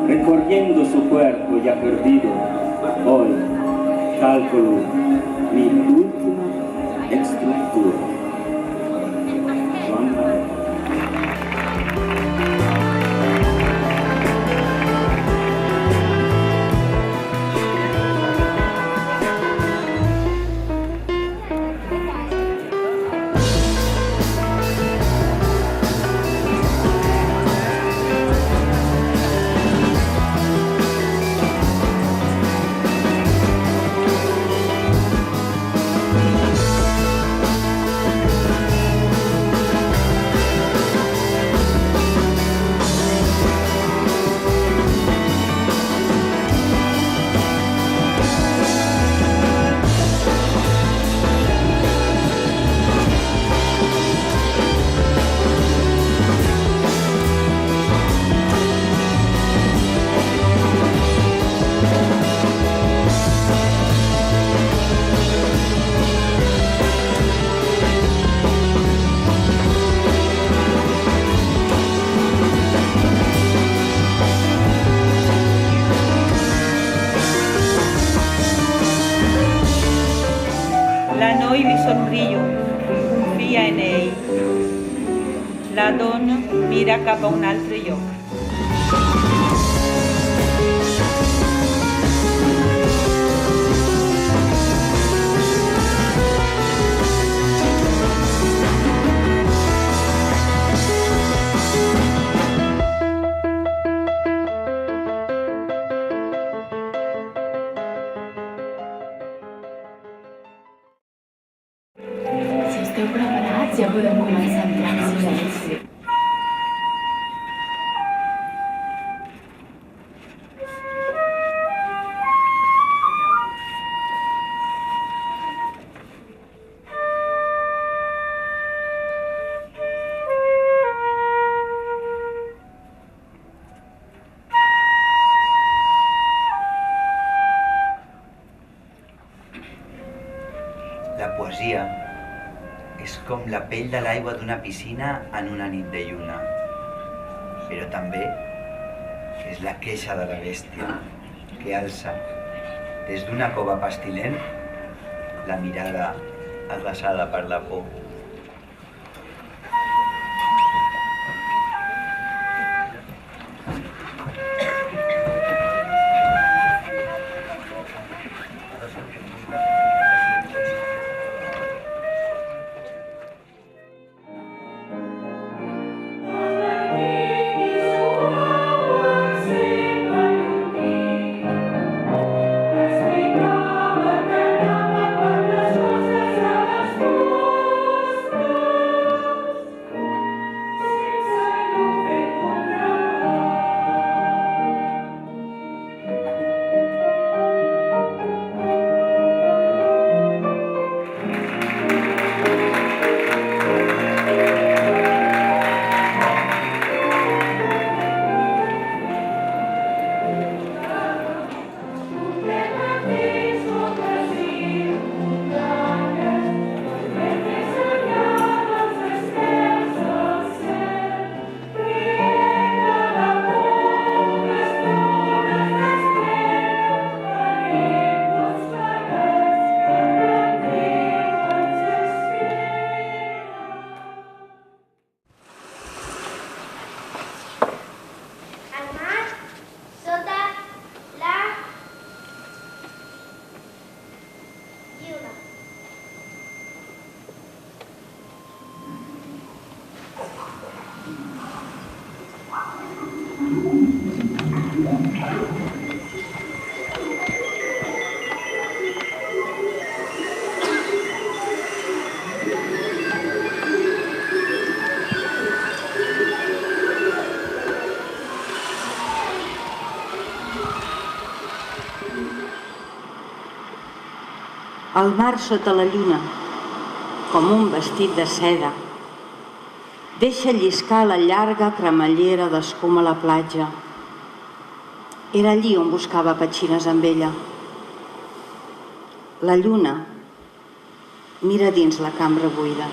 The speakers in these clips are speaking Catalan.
Recorriendo su cuerpo ya perdido, hoy cálculo mi última estructura. Juan Gabriel. La noi li somriu, confia en ell. La dona mira cap a un altre lloc. Si esteu preparats, ja podem començar a entrar en silenci. La poesia és com la pell de l'aigua d'una piscina en una nit de lluna, però també és la queixa de la bèstia que alça des d'una cova pestilent la mirada aglaçada per la por. El mar sota la lluna, com un vestit de seda, deixa lliscar la llarga cremallera d'escuma a la platja. Era allí on buscava petxines amb ella. La lluna mira dins la cambra buida.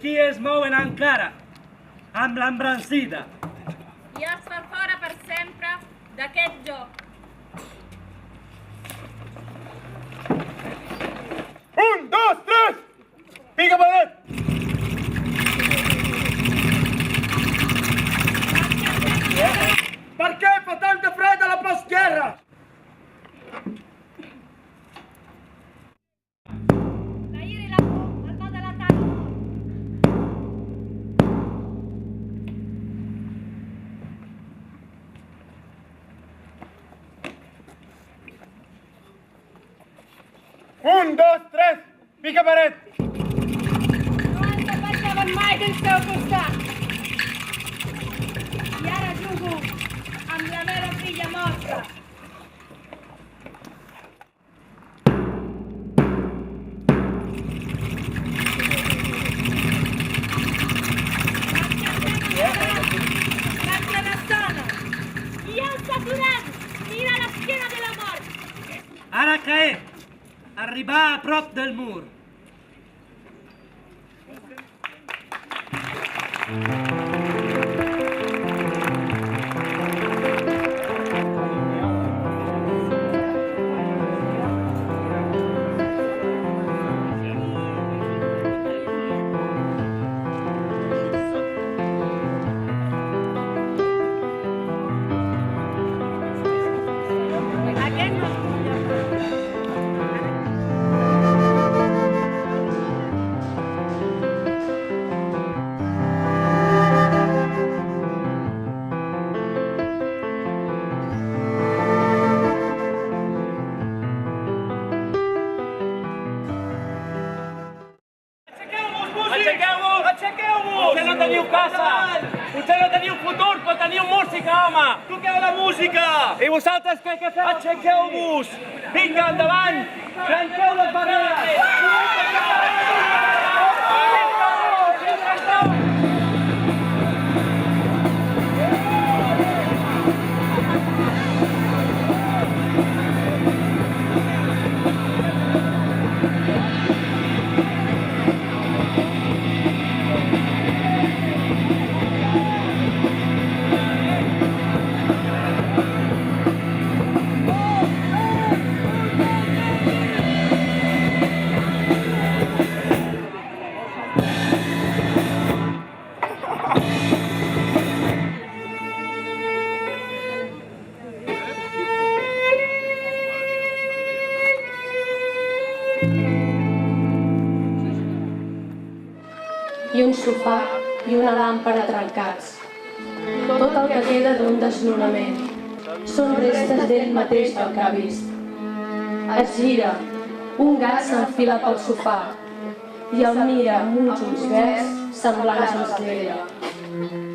Qui es mouen encara, amb l'embrancida. I els fa fora per sempre d'aquest joc. 1, 2, 3! Pica paret! Per què fa tanta fred a la postguerra? Un, dos, tres, pica paret! No ens apartaven mai del seu costat. I ara jugo amb la meva filla morta. L'altra persona! I els aturats! Mira l'esquena de la mort! Ara caer! Arribar a prop del mur. Potser no teniu casa, potser no teniu futur, però teniu música, home! Toqueu la música! I vosaltres què feu? Aixequeu-vos! Vinga, endavant! Trenqueu les barreres! sofà i una làmpara trencats. Tot el que queda d'un desnonament són restes d'ell mateix del que ha vist. Es gira, un gat s'enfila pel sofà i el mira amb uns ulls verds semblants als d'ella.